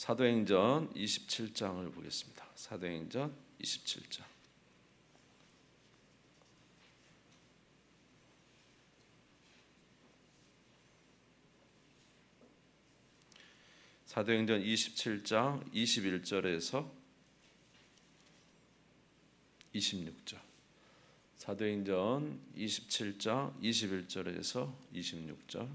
사도행전 27장을 보겠습니다. 사도행전 27장. 사도행전 27장 21절에서 26절. 사도행전 27장 21절에서 26절.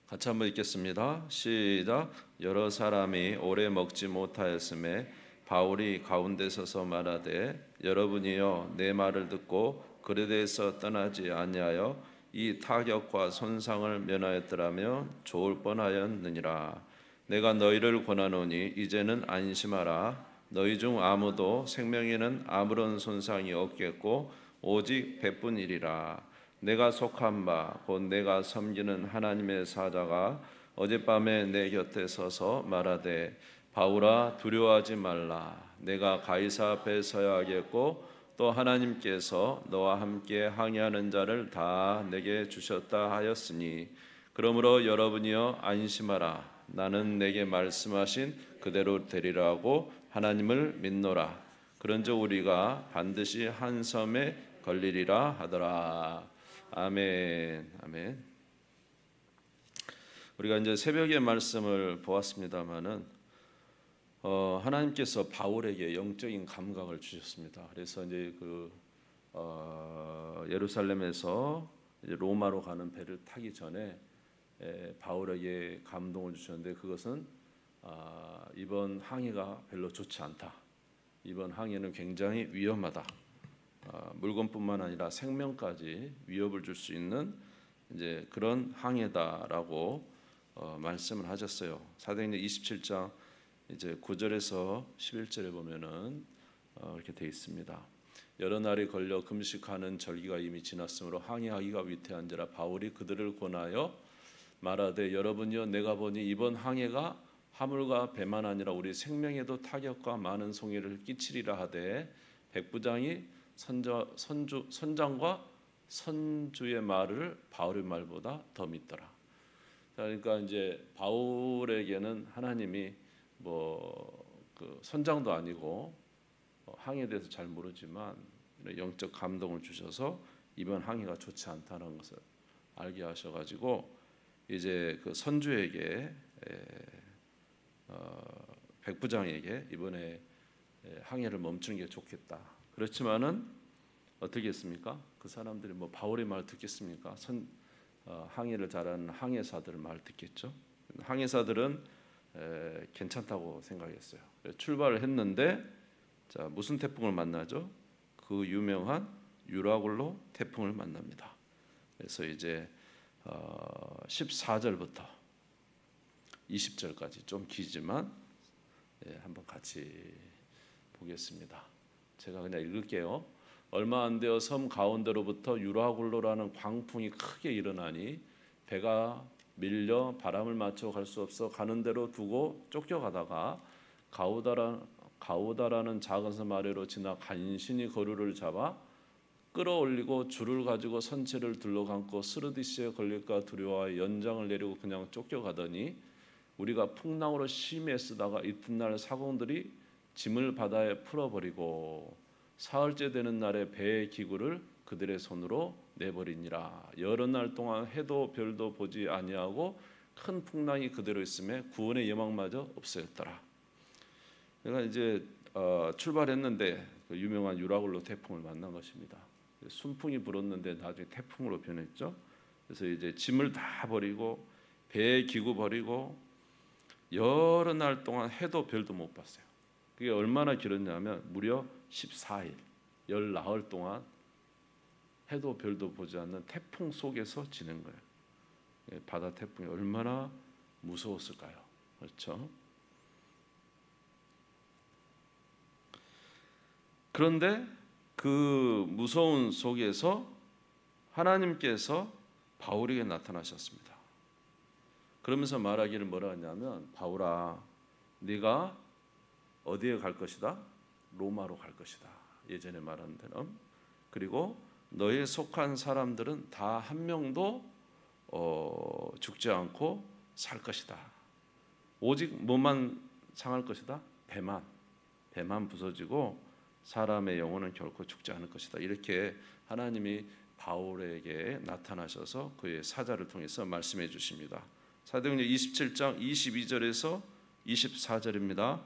같이 한번 읽겠습니다. 시작. 여러 사람이 오래 먹지 못하였음에 바울이 가운데 서서 말하되 여러분이여 내 말을 듣고 그레데에서 떠나지 아니하여 이 타격과 손상을 면하였더라면 좋을 뻔하였느니라. 내가 너희를 권하노니 이제는 안심하라. 너희 중 아무도 생명에는 아무런 손상이 없겠고 오직 배뿐이리라. 내가 속한 바 곧 내가 섬기는 하나님의 사자가 어젯밤에 내 곁에 서서 말하되 바울아 두려워하지 말라. 내가 가이사 앞에 서야 하겠고 또 하나님께서 너와 함께 항의하는 자를 다 내게 주셨다 하였으니 그러므로 여러분이여 안심하라. 나는 내게 말씀하신 그대로 되리라 하고 하나님을 믿노라. 그런즉 우리가 반드시 한 섬에 걸리리라 하더라. 아멘. 아멘. 우리가 이제 새벽의 말씀을 보았습니다마는 하나님께서 바울에게 영적인 감각을 주셨습니다. 그래서 이제 예루살렘에서 이제 로마로 가는 배를 타기 전에 바울에게 감동을 주셨는데 그것은 이번 항해가 별로 좋지 않다. 이번 항해는 굉장히 위험하다. 물건뿐만 아니라 생명까지 위협을 줄 수 있는 이제 그런 항해다라고 말씀을 하셨어요. 사도행전 27장 이제 9절에서 11절에 보면은 이렇게 돼 있습니다. 여러 날이 걸려 금식하는 절기가 이미 지났으므로 항해하기가 위태한지라 바울이 그들을 권하여 말하되 여러분이여 내가 보니 이번 항해가 화물과 배만 아니라 우리 생명에도 타격과 많은 손해를 끼치리라 하되 백부장이 선장과 선주의 말을 바울의 말보다 더 믿더라. 그러니까 이제 바울에게는 하나님이 선장도 아니고 항해에 대해서 잘 모르지만 영적 감동을 주셔서 이번 항해가 좋지 않다는 것을 알게 하셔가지고 이제 그 선주에게 백부장에게 이번에 항해를 멈추는 게 좋겠다. 그렇지만은 어떻게 했습니까? 그 사람들이 바울의 말 듣겠습니까? 항해를 잘하는 항해사들 말 듣겠죠. 항해사들은 괜찮다고 생각했어요. 출발을 했는데 자 무슨 태풍을 만나죠? 그 유명한 유라굴로 태풍을 만납니다. 그래서 이제 14절부터 20절까지 좀 길지만 한번 같이 보겠습니다. 제가 그냥 읽을게요. 얼마 안 되어 섬 가운데로부터 유라굴로라는 광풍이 크게 일어나니 배가 밀려 바람을 맞춰 갈 수 없어 가는 대로 두고 쫓겨가다가 가우다라는 작은 섬 아래로 지나 간신히 거류를 잡아 끌어올리고 줄을 가지고 선체를 둘러감고 스르디스에 걸릴까 두려워 연장을 내리고 그냥 쫓겨가더니 우리가 풍랑으로 심히 애쓰다가 이튿날 사공들이 짐을 바다에 풀어버리고 사흘째 되는 날에 배의 기구를 그들의 손으로 내버리니라. 여러 날 동안 해도 별도 보지 아니하고 큰 풍랑이 그대로 있음에 구원의 여망마저 없어졌더라. 그러니까 이제 출발했는데 그 유명한 유라굴로 태풍을 만난 것입니다. 순풍이 불었는데 나중에 태풍으로 변했죠. 그래서 이제 짐을 다 버리고 배의 기구 버리고 여러 날 동안 해도 별도 못 봤어요. 그게 얼마나 길었냐면 무려 14일, 열 나흘 동안 해도 별도 보지 않는 태풍 속에서 지낸 거예요. 바다 태풍이 얼마나 무서웠을까요? 그렇죠? 그런데 그 무서운 속에서 하나님께서 바울에게 나타나셨습니다. 그러면서 말하기를 뭐라 하냐면 바울아 네가 어디에 갈 것이다? 로마로 갈 것이다. 예전에 말한 대로. 그리고 너희에 속한 사람들은 다 한 명도 죽지 않고 살 것이다. 오직 뭐만 상할 것이다? 배만 부서지고 사람의 영혼은 결코 죽지 않을 것이다. 이렇게 하나님이 바울에게 나타나셔서 그의 사자를 통해서 말씀해 주십니다. 사도행전 27장 22절에서 24절입니다.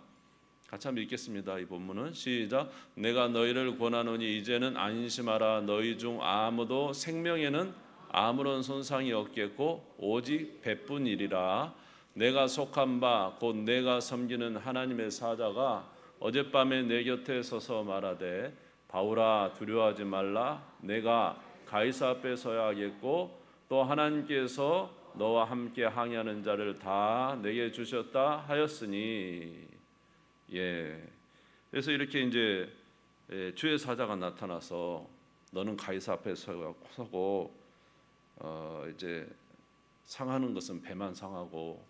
같이 한번 읽겠습니다. 이 본문은 시작. 내가 너희를 권하노니 이제는 안심하라. 너희 중 아무도 생명에는 아무런 손상이 없겠고 오직 배뿐이리라. 내가 속한 바 곧 내가 섬기는 하나님의 사자가 어젯밤에 내 곁에 서서 말하되 바울아 두려워하지 말라. 내가 가이사 앞에 서야 하겠고 또 하나님께서 너와 함께 항해하는 자를 다 내게 주셨다 하였으니. 그래서 이렇게 이제 주의 사자가 나타나서 너는 가이사 앞에 서고 이제 상하는 것은 배만 상하고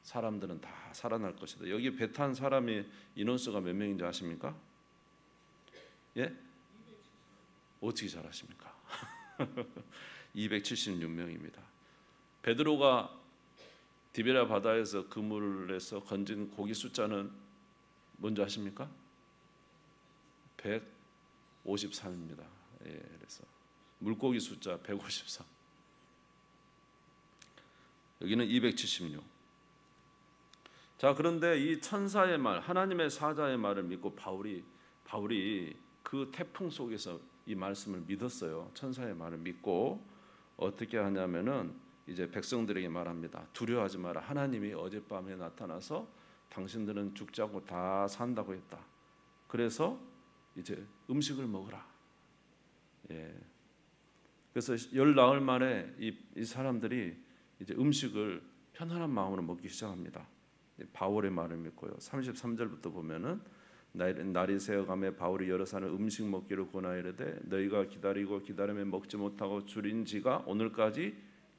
사람들은 다 살아날 것이다. 여기 배 탄 사람이 인원수가 몇 명인지 아십니까? 예? 어떻게 잘 아십니까? 276명입니다. 베드로가 디베랴 바다에서 그물에서 건진 고기 숫자는 뭔지 아십니까? 153입니다. 그래서 물고기 숫자 153. 여기는 276. 자, 그런데 이 천사의 말, 하나님의 사자의 말을 믿고 바울이 그 태풍 속에서 이 말씀을 믿었어요. 천사의 말을 믿고 어떻게 하냐면은 이제 백성들에게 말합니다. 두려워하지 마라. 하나님이 어젯밤에 나타나서 당신들은 죽지 않고 다 산다고 했다. 그래서 이제 음식을 먹으라. 그래서 열 나흘 만에 이 사람들이 이제 음식을 편안한 마음으로 먹기 시작합니다. 바울의 말을 믿고요. 33절부터 보면은 날이 새어가매 바울이 여러 사람 음식 먹기를 권하이르되 너희가 기다리고 기다림에 먹지 못하고 줄인 지가 오늘까지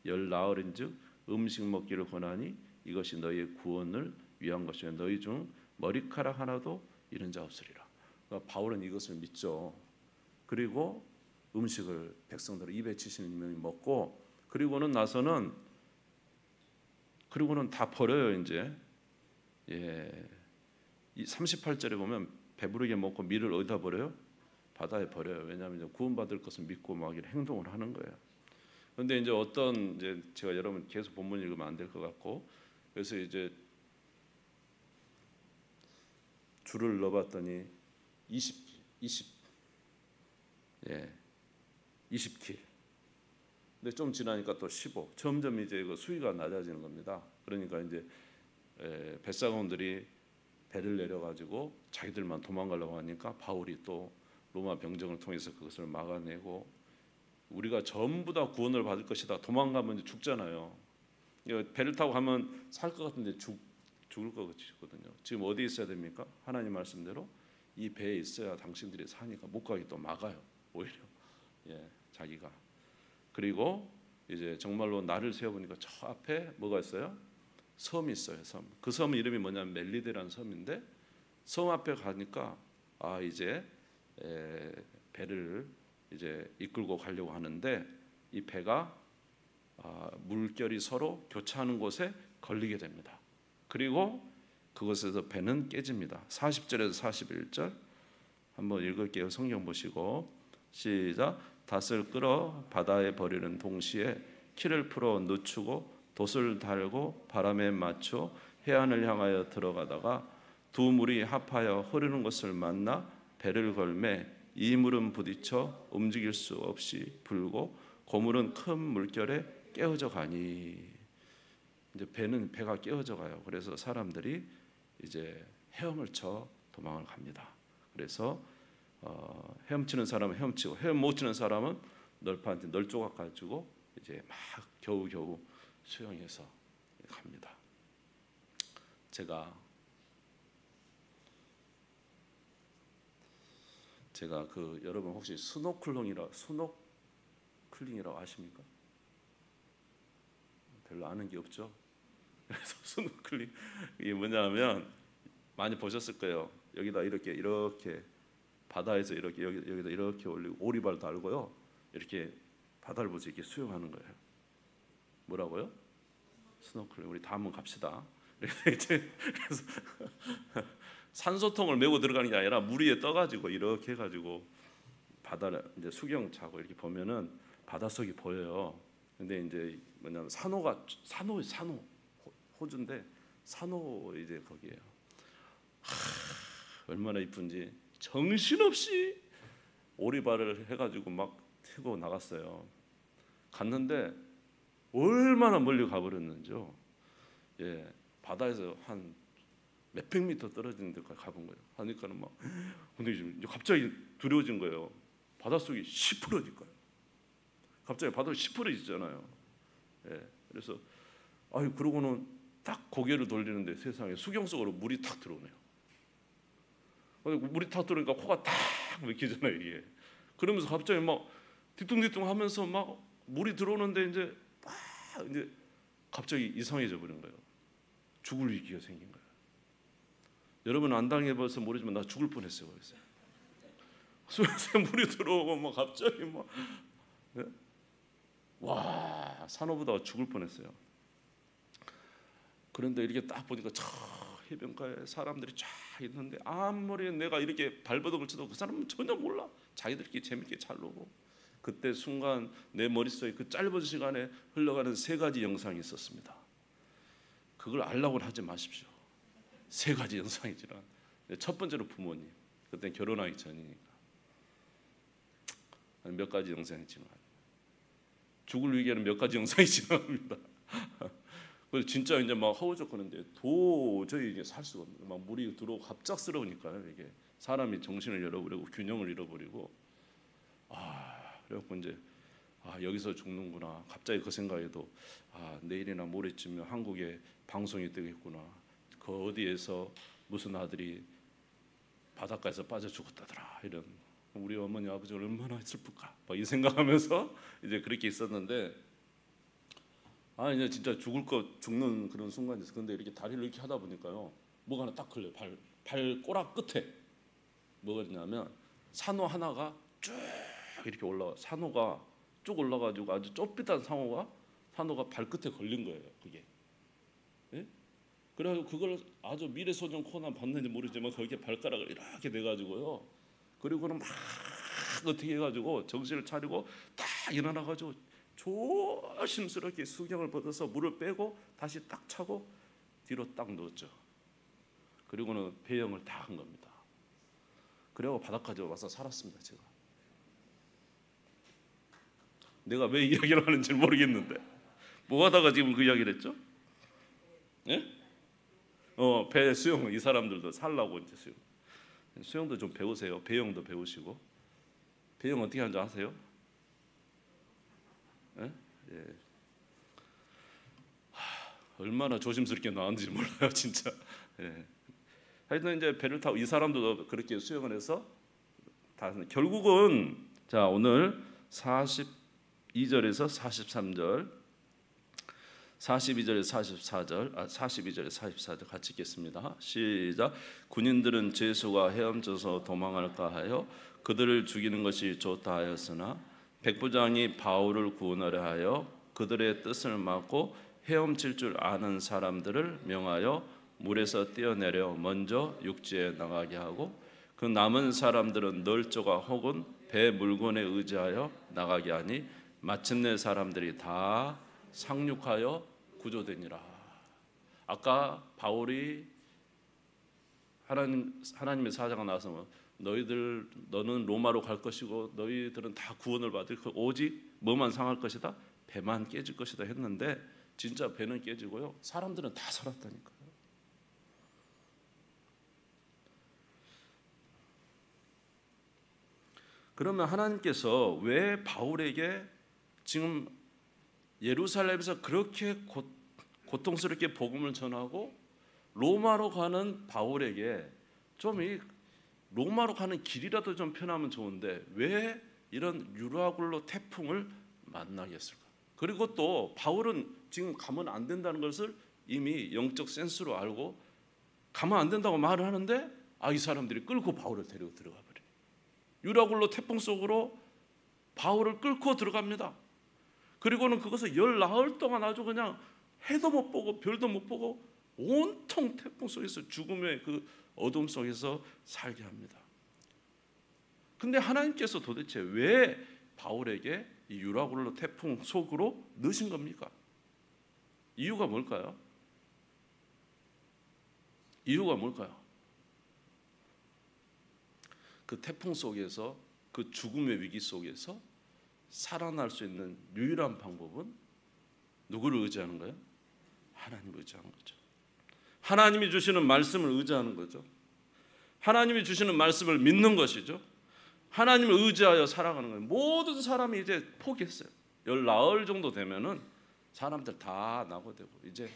열 나흘인즉 음식 먹기를 권하니 이것이 너희의 구원을 위한 것이요 너희 중 머리카락 하나도 잃은 자 없으리라. 그러니까 바울은 이것을 믿죠. 그리고 음식을 백성들 276명이 먹고 그리고는 다 버려요. 이제 이 38절에 보면 배부르게 먹고 밀을 어디다 버려요? 바다에 버려요. 왜냐하면 이제 구원받을 것을 믿고 막 이런 행동을 하는 거예요. 그런데 이제 제가 여러분 계속 본문 읽으면 안 될 것 같고 그래서 이제 줄을 넣어봤더니 20킬. 근데 좀 지나니까 또 15. 점점 이제 그 수위가 낮아지는 겁니다. 그러니까 이제 뱃사공들이 배를 내려가지고 자기들만 도망가려고 하니까 바울이 또 로마 병정을 통해서 그것을 막아내고 우리가 전부 다 구원을 받을 것이다. 도망가면 이제 죽잖아요. 배를 타고 가면 살 것 같은데 죽을 것 같거든요. 지금 어디 있어야 됩니까? 하나님 말씀대로 이 배에 있어야 당신들이 사니까 못 가게 또 막아요. 오히려 자기가. 그리고 이제 정말로 날을 세워보니까 저 앞에 뭐가 있어요? 섬이 있어요. 섬. 그 섬 이름이 뭐냐면 멜리데라는 섬인데 섬 앞에 가니까 이제 배를 이제 이끌고 가려고 하는데 이 배가 물결이 서로 교차하는 곳에 걸리게 됩니다. 그리고 그곳에서 배는 깨집니다. 40절에서 41절 한번 읽을게요. 성경 보시고 시작. 닷을 끌어 바다에 버리는 동시에 키를 풀어 늦추고 돛을 달고 바람에 맞춰 해안을 향하여 들어가다가 두 물이 합하여 흐르는 것을 만나 배를 걸매 이 물은 부딪혀 움직일 수 없이 불고 고물은 큰 물결에 깨어져 가니. 이제 배가 깨어져 가요. 그래서 사람들이 이제 헤엄을 쳐 도망을 갑니다. 그래서 헤엄치는 사람은 헤엄치고 헤엄 못 치는 사람은 널판한테 널 조각 가지고 이제 막 겨우겨우 수영해서 갑니다. 제가 여러분 혹시 스노클링이라고 아십니까? 별로 아는 게 없죠. 그래서 스노클링 이게 뭐냐면 많이 보셨을 거예요. 여기다 이렇게 바다에서 이렇게 여기다 이렇게 올리고 오리발 달고요. 이렇게 바다를 보면서 이렇게 수영하는 거예요. 뭐라고요? 스노클링. 우리 다 한번 갑시다. 그래서 산소통을 메고 들어가는 게 아니라 물 위에 떠가지고 이렇게 해가지고 바다를 이제 수경 차고 이렇게 보면은 바닷속이 보여요. 근데 이제 뭐냐면 산호 호주인데 산호 이제 거기에요. 얼마나 이쁜지 정신없이 오리발을 해가지고 막 태고 나갔어요. 갔는데 얼마나 멀리 가버렸는지요. 예, 바다에서 한 몇백 미터 떨어지는 데까지 가본 거예요. 하니까는 막 근데 지금 갑자기 두려워진 거예요. 바닷속이 시퍼러질 거예요. 갑자기 바다가 시퍼러지잖아요. 예, 그래서 그러고는 딱 고개를 돌리는데 세상에 수경 속으로 물이 탁 들어오네요. 물이 탁 들어오니까 코가 딱 막히잖아요 이게. 그러면서 갑자기 막 뒤뚱뒤뚱 하면서 막 물이 들어오는데 이제 갑자기 이상해져 버린 거예요. 죽을 위기가 생긴 거예요. 여러분 안 당해봐서 모르지만 나 죽을 뻔했어요. 그래서 수영에 물이 들어오고 막 갑자기 막 와 산호보다 죽을 뻔했어요. 그런데 이렇게 딱 보니까 저 해변가에 사람들이 쫙 있는데 아무리 내가 이렇게 발버둥을 쳐도 그 사람은 전혀 몰라. 자기들끼리 재밌게 잘 노고. 그때 순간 내 머릿속에 그 짧은 시간에 흘러가는 세 가지 영상이 있었습니다. 그걸 알라고는 하지 마십시오. 세 가지 영상이지만 첫 번째로 부모님. 그때 결혼하기 전이니까 몇 가지 영상이 지나가요. 죽을 위기에는 몇 가지 영상이 지나갑니다. 그래서 진짜 이제 막 허우적거리는데 도저히 이게 살 수가 없는 막 물이 들어오고 갑작스러우니까요. 이게 사람이 정신을 잃어버리고 균형을 잃어버리고 그래갖고 이제 여기서 죽는구나. 갑자기 그 생각에도 내일이나 모레쯤에 한국에 방송이 뜨겠구나. 그 어디에서 무슨 아들이 바닷가에서 빠져 죽었다더라. 이런 우리 어머니 아버지 얼마나 슬플까. 막 이 생각하면서 이제 그렇게 있었는데 이제 진짜 죽는 그런 순간이 있어. 근데 이렇게 다리를 이렇게 하다 보니까요. 뭐가 하나 딱 걸려요. 발꼬락 끝에 뭐가 있냐면 산호 하나가 쭉 이렇게 올라가. 산호가 쭉 올라가지고 아주 좁빗한 산호가 발끝에 걸린 거예요. 그게. 예? 그래가지고 그걸 아주 미래소년 코난 봤는지 모르지만 거기에 발가락을 이렇게 내가지고요. 그리고는 막 어떻게 해가지고 정신을 차리고 딱 일어나가지고 조심스럽게 수경을 뻗어서 물을 빼고 다시 딱 차고 뒤로 딱 넣었죠. 그리고는 배영을 다 한 겁니다. 그래고 바닷가에 와서 살았습니다. 제가. 내가 왜 이야기를 하는지 모르겠는데 뭐 하다가 지금 그 이야기를 했죠? 예? 배 수영 이 사람들도 살라고 이제 수영도 좀 배우세요. 배영도 배우시고. 배영 어떻게 하는지 아세요? 예? 예. 얼마나 조심스럽게 나왔는지 몰라요, 진짜. 예. 하여튼 이제 배를 타고 이 사람도 그렇게 수영을 해서 결국은 자 오늘 42절에서 43절, 42절에서 44절, 42절에서 44절 같이 읽겠습니다. 시작. 군인들은 죄수가 헤엄쳐서 도망할까 하여 그들을 죽이는 것이 좋다 하였으나 백부장이 바울을 구원하려 하여 그들의 뜻을 막고 헤엄칠 줄 아는 사람들을 명하여 물에서 뛰어내려 먼저 육지에 나가게 하고 그 남은 사람들은 널조가 혹은 배 물건에 의지하여 나가게 하니 마침내 사람들이 다 상륙하여 구조되니라. 아까 바울이 하나님의 사자가 나와서 너는 로마로 갈 것이고 너희들은 다 구원을 받을 오직 뭐만 상할 것이다? 배만 깨질 것이다 했는데 진짜 배는 깨지고요. 사람들은 다 살았다니까요. 그러면 하나님께서 왜 바울에게 지금 예루살렘에서 그렇게 고통스럽게 복음을 전하고 로마로 가는 바울에게 좀 이 로마로 가는 길이라도 좀 편하면 좋은데 왜 이런 유라굴로 태풍을 만나게 했을까? 그리고 또 바울은 지금 가면 안 된다는 것을 이미 영적 센스로 알고 가면 안 된다고 말을 하는데 이 사람들이 끌고 바울을 데리고 들어가 버려요. 유라굴로 태풍 속으로 바울을 끌고 들어갑니다. 그리고는 그것을 열 나흘 동안 아주 그냥 해도 못 보고 별도 못 보고 온통 태풍 속에서 죽음의 그 어둠 속에서 살게 합니다. 근데 하나님께서 도대체 왜 바울에게 이 유라굴로 태풍 속으로 넣으신 겁니까? 이유가 뭘까요? 이유가 뭘까요? 그 태풍 속에서, 그 죽음의 위기 속에서 살아날 수 있는 유일한 방법은 누구를 의지하는 거예요? 하나님을 의지하는 거죠. 하나님이 주시는 말씀을 의지하는 거죠. 하나님이 주시는 말씀을 믿는 것이죠. 하나님을 의지하여 살아가는 거예요. 모든 사람이 이제 포기했어요. 열 나흘 정도 되면은 사람들 다 낙오되고 이제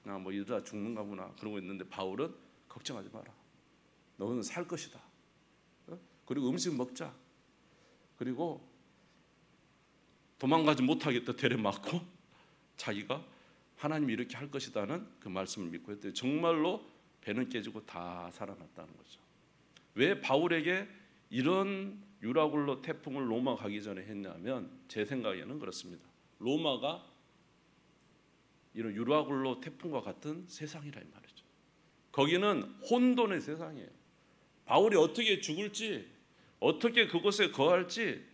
그냥 뭐 이러다 죽는가 보나 그러고 있는데 바울은 걱정하지 마라. 너는 살 것이다. 그리고 음식 먹자. 그리고 도망가지 못하겠다 데려맞고 자기가 하나님이 이렇게 할 것이다는 그 말씀을 믿고 했더니 정말로 배는 깨지고 다 살아났다는 거죠. 왜 바울에게 이런 유라굴로 태풍을 로마 가기 전에 했냐면 제 생각에는 그렇습니다. 로마가 이런 유라굴로 태풍과 같은 세상이라 이 말이죠. 거기는 혼돈의 세상이에요. 바울이 어떻게 죽을지, 어떻게 그곳에 거할지,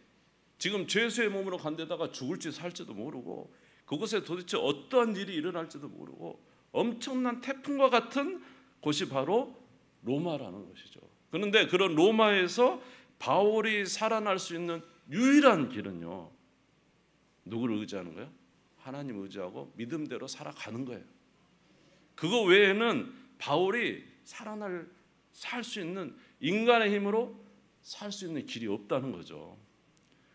지금 죄수의 몸으로 간 데다가 죽을지 살지도 모르고 그곳에 도대체 어떠한 일이 일어날지도 모르고 엄청난 태풍과 같은 곳이 바로 로마라는 것이죠. 그런데 그런 로마에서 바울이 살아날 수 있는 유일한 길은요, 누구를 의지하는 거예요? 하나님 의지하고 믿음대로 살아가는 거예요. 그거 외에는 바울이 살 수 있는, 인간의 힘으로 살 수 있는 길이 없다는 거죠.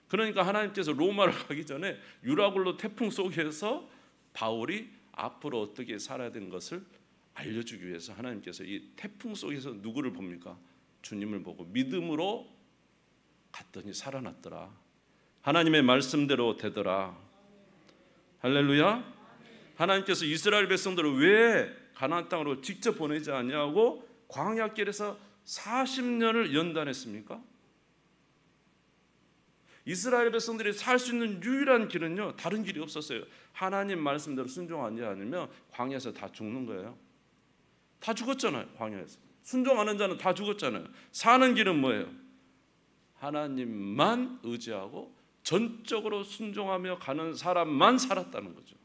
그러니까 하나님께서 로마를 가기 전에 유라굴로 태풍 속에서 바울이 앞으로 어떻게 살아야 되는 것을 알려주기 위해서 하나님께서 이 태풍 속에서 누구를 봅니까? 주님을 보고 믿음으로 갔더니 살아났더라. 하나님의 말씀대로 되더라. 할렐루야. 하나님께서 이스라엘 백성들을 왜 가나안 땅으로 직접 보내지 않냐고 광야길에서 40년을 연단했습니까? 이스라엘 백성들이 살 수 있는 유일한 길은요, 다른 길이 없었어요. 하나님 말씀대로 순종하지 않으면 광야에서 다 죽는 거예요. 다 죽었잖아요. 광야에서 순종하는 자는 다 죽었잖아요. 사는 길은 뭐예요? 하나님만 의지하고 전적으로 순종하며 가는 사람만 살았다는 거죠.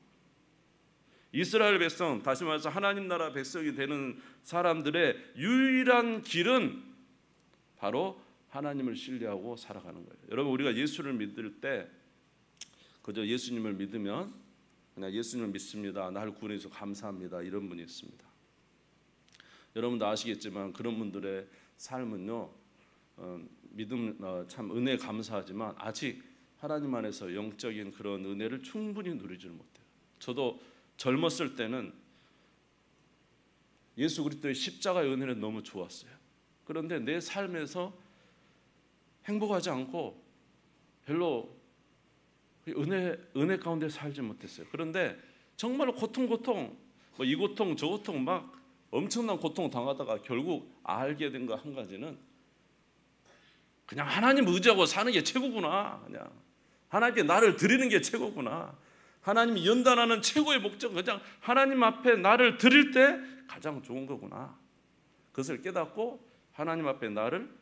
이스라엘 백성, 다시 말해서 하나님 나라 백성이 되는 사람들의 유일한 길은 바로 하나님을 신뢰하고 살아가는 거예요. 여러분, 우리가 예수를 믿을 때 그저 예수님을 믿으면 그냥 예수님을 믿습니다, 나를 구원해 주셔서 감사합니다, 이런 분이 있습니다. 여러분도 아시겠지만 그런 분들의 삶은요, 믿음, 참 은혜 감사하지만 아직 하나님 안에서 영적인 그런 은혜를 충분히 누리지를 못해요. 저도 젊었을 때는 예수 그리스도의 십자가의 은혜는 너무 좋았어요. 그런데 내 삶에서 행복하지 않고 별로 은혜 가운데 살지 못했어요. 그런데 정말로 고통 이 고통 저 고통 막 엄청난 고통 당하다가 결국 알게 된 거 한 가지는 그냥 하나님 의지하고 사는 게 최고구나. 그냥 하나님께 나를 드리는 게 최고구나. 하나님이 연단하는 최고의 목적은 그냥 하나님 앞에 나를 드릴 때 가장 좋은 거구나. 그것을 깨닫고 하나님 앞에 나를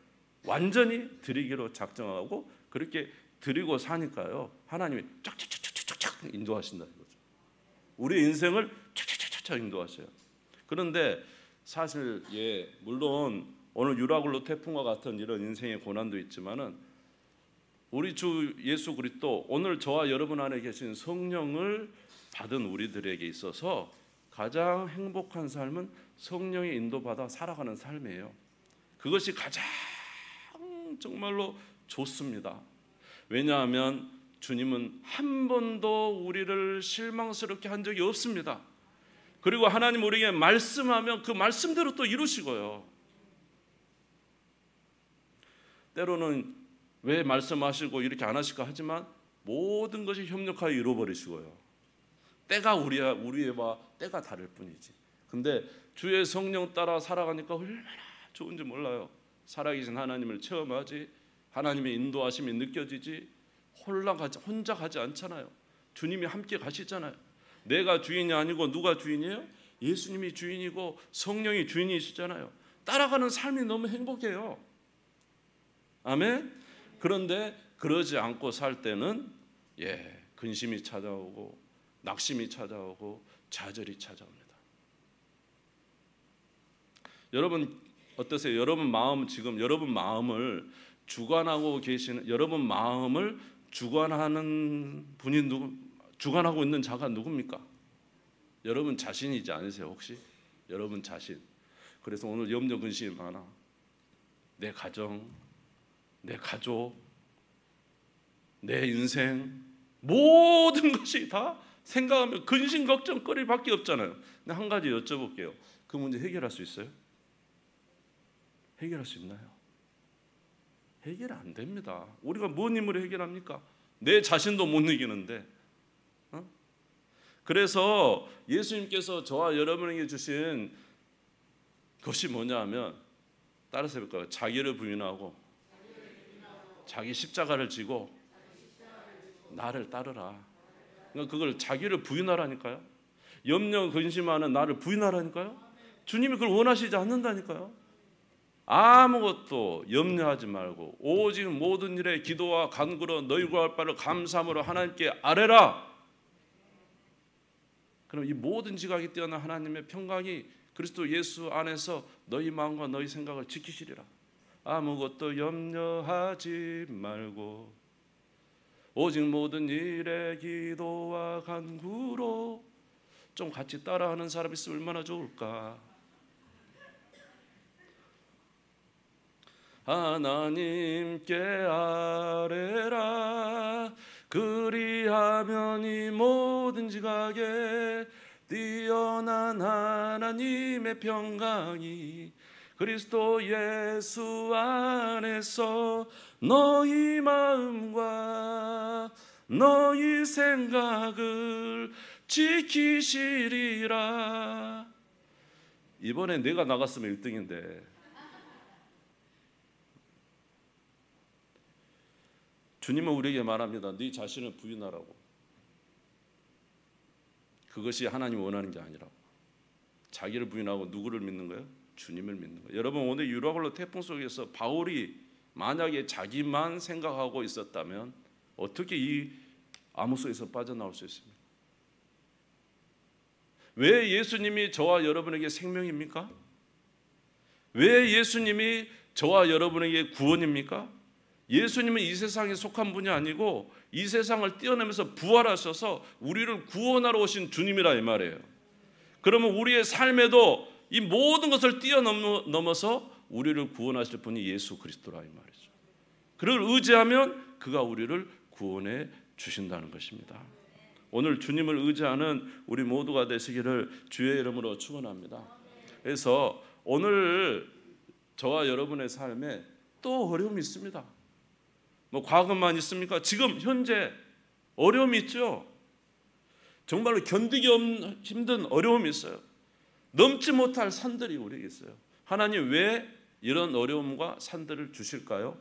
완전히 드리기로 작정하고 그렇게 드리고 사니까요, 하나님이 쫙쫙쫙쫙쫙 인도하신다는 거죠. 우리의 인생을 쫙쫙쫙쫙 인도하셔요. 그런데 사실 물론 오늘 유라굴로 태풍과 같은 이런 인생의 고난도 있지만은 우리 주 예수 그리스도, 오늘 저와 여러분 안에 계신 성령을 받은 우리들에게 있어서 가장 행복한 삶은 성령의 인도받아 살아가는 삶이에요. 그것이 가장 정말로 좋습니다. 왜냐하면 주님은 한 번도 우리를 실망스럽게 한 적이 없습니다. 그리고 하나님 우리에게 말씀하면 그 말씀대로 또 이루시고요. 때로는 왜 말씀하시고 이렇게 안 하실까 하지만 모든 것이 협력하여 이루어버리시고요. 때가 우리와 때가 다를 뿐이지. 근데 주의 성령 따라 살아가니까 얼마나 좋은지 몰라요. 살아계신 하나님을 체험하지, 하나님의 인도하심이 느껴지지, 혼자 가지 않잖아요. 주님이 함께 가시잖아요. 내가 주인이 아니고 누가 주인이에요? 예수님이 주인이고 성령이 주인이시잖아요. 따라가는 삶이 너무 행복해요. 아멘. 그런데 그러지 않고 살 때는 근심이 찾아오고 낙심이 찾아오고 좌절이 찾아옵니다. 여러분 어떠세요? 여러분 마음 지금 여러분 마음을 주관하고 계시는 여러분 마음을 주관하는 분이 주관하고 있는 자가 누굽니까? 여러분 자신이지 않으세요 혹시? 여러분 자신. 그래서 오늘 염려 근심이 많아. 내 가정, 내 가족, 내 인생 모든 것이 다 생각하면 근심 걱정거리밖에 없잖아요. 근데 한 가지 여쭤볼게요. 그 문제 해결할 수 있어요? 해결할 수 있나요? 해결 안 됩니다. 우리가 뭔 힘으로 해결합니까? 내 자신도 못 이기는데. 그래서 예수님께서 저와 여러분에게 주신 것이 뭐냐 하면 따라서 해볼까요? 자기를 부인하고 자기 십자가를 지고 나를 따르라. 그러니까 그걸 자기를 부인하라니까요. 염려 근심하는 나를 부인하라니까요. 주님이 그걸 원하시지 않는다니까요. 아무것도 염려하지 말고 오직 모든 일에 기도와 간구로 너희 구할 바를 감사함으로 하나님께 아뢰라. 그럼 이 모든 지각이 뛰어난 하나님의 평강이 그리스도 예수 안에서 너희 마음과 너희 생각을 지키시리라. 아무것도 염려하지 말고 오직 모든 일에 기도와 간구로. 좀 같이 따라하는 사람 있으면 얼마나 좋을까. 하나님께 아뢰라. 그리하면 이 모든 지각에 뛰어난 하나님의 평강이 그리스도 예수 안에서 너희 마음과 너희 생각을 지키시리라. 이번에 내가 나갔으면 1등인데 주님은 우리에게 말합니다. 네 자신을 부인하라고. 그것이 하나님이 원하는 게 아니라고. 자기를 부인하고 누구를 믿는 거예요? 주님을 믿는 거예요. 여러분 오늘 유라굴로 태풍 속에서 바울이 만약에 자기만 생각하고 있었다면 어떻게 이 암흑 속에서 빠져나올 수 있습니까? 왜 예수님이 저와 여러분에게 생명입니까? 왜 예수님이 저와 여러분에게 구원입니까? 예수님은 이 세상에 속한 분이 아니고 이 세상을 뛰어넘으면서 부활하셔서 우리를 구원하러 오신 주님이라 이 말이에요. 그러면 우리의 삶에도 이 모든 것을 뛰어넘어서 우리를 구원하실 분이 예수 그리스도라 이 말이죠. 그를 의지하면 그가 우리를 구원해 주신다는 것입니다. 오늘 주님을 의지하는 우리 모두가 되시기를 주의 이름으로 축원합니다. 그래서 오늘 저와 여러분의 삶에 또 어려움이 있습니다. 뭐 과거만 있습니까? 지금 현재 어려움이 있죠. 정말로 견디기 힘든 어려움이 있어요. 넘지 못할 산들이 우리에게 있어요. 하나님 왜 이런 어려움과 산들을 주실까요?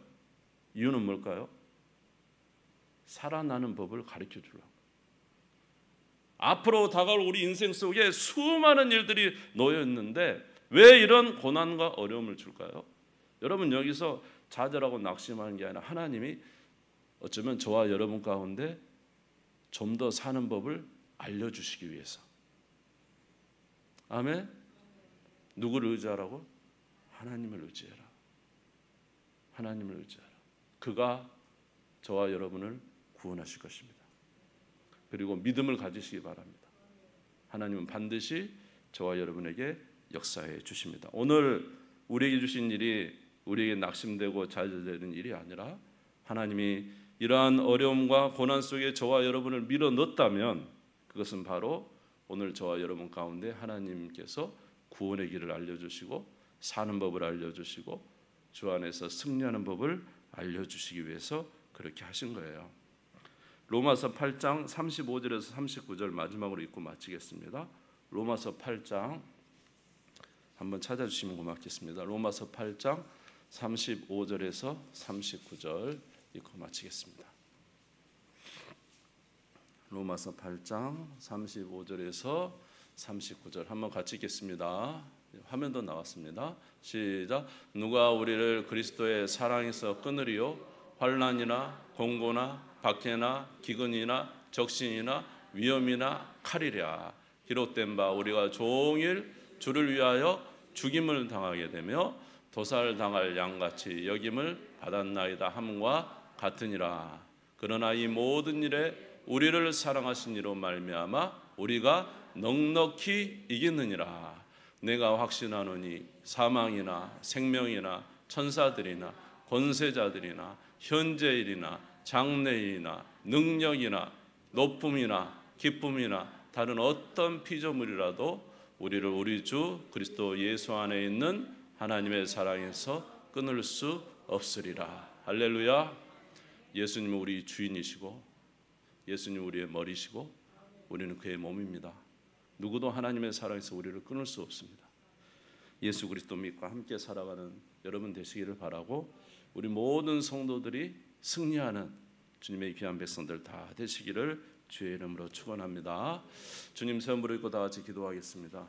이유는 뭘까요? 살아나는 법을 가르쳐 주려고. 앞으로 다가올 우리 인생 속에 수많은 일들이 놓여 있는데 왜 이런 고난과 어려움을 줄까요? 여러분 여기서 좌절하고 낙심하는 게 아니라 하나님이 어쩌면 저와 여러분 가운데 좀 더 사는 법을 알려주시기 위해서. 아멘. 누구를 의지하라고? 하나님을 의지해라. 하나님을 의지하라. 그가 저와 여러분을 구원하실 것입니다. 그리고 믿음을 가지시기 바랍니다. 하나님은 반드시 저와 여러분에게 역사해 주십니다. 오늘 우리에게 주신 일이 우리에게 낙심되고 좌절되는 일이 아니라 하나님이 이러한 어려움과 고난 속에 저와 여러분을 밀어 넣었다면 그것은 바로 오늘 저와 여러분 가운데 하나님께서 구원의 길을 알려주시고 사는 법을 알려주시고 주 안에서 승리하는 법을 알려주시기 위해서 그렇게 하신 거예요. 로마서 8장 35절에서 39절 마지막으로 읽고 마치겠습니다. 로마서 8장 한번 찾아주시면 고맙겠습니다. 로마서 8장 35절에서 39절 읽고 마치겠습니다. 로마서 8장 35절에서 39절 한번 같이 읽겠습니다. 화면도 나왔습니다. 시작. 누가 우리를 그리스도의 사랑에서 끊으리요? 환난이나 공고나 박해나 기근이나 적신이나 위험이나 칼이랴. 기록된 바 우리가 종일 주를 위하여 죽임을 당하게 되며 도살당할 양같이 여김을 받았나이다 함과 같으니라. 그러나 이 모든 일에 우리를 사랑하신 이로 말미암아 우리가 넉넉히 이기느니라. 내가 확신하노니 사망이나 생명이나 천사들이나 권세자들이나 현재일이나 장래일이나 능력이나 높음이나 기쁨이나 다른 어떤 피조물이라도 우리를 우리 주 그리스도 예수 안에 있는 하나님의 사랑에서 끊을 수 없으리라. 할렐루야. 예수님은 우리 주인이시고 예수님 우리의 머리시고 우리는 그의 몸입니다. 누구도 하나님의 사랑에서 우리를 끊을 수 없습니다. 예수 그리스도 믿고 함께 살아가는 여러분 되시기를 바라고, 우리 모든 성도들이 승리하는 주님의 귀한 백성들 다 되시기를 주의 이름으로 축원합니다. 주님 세움 부르고 다 같이 기도하겠습니다.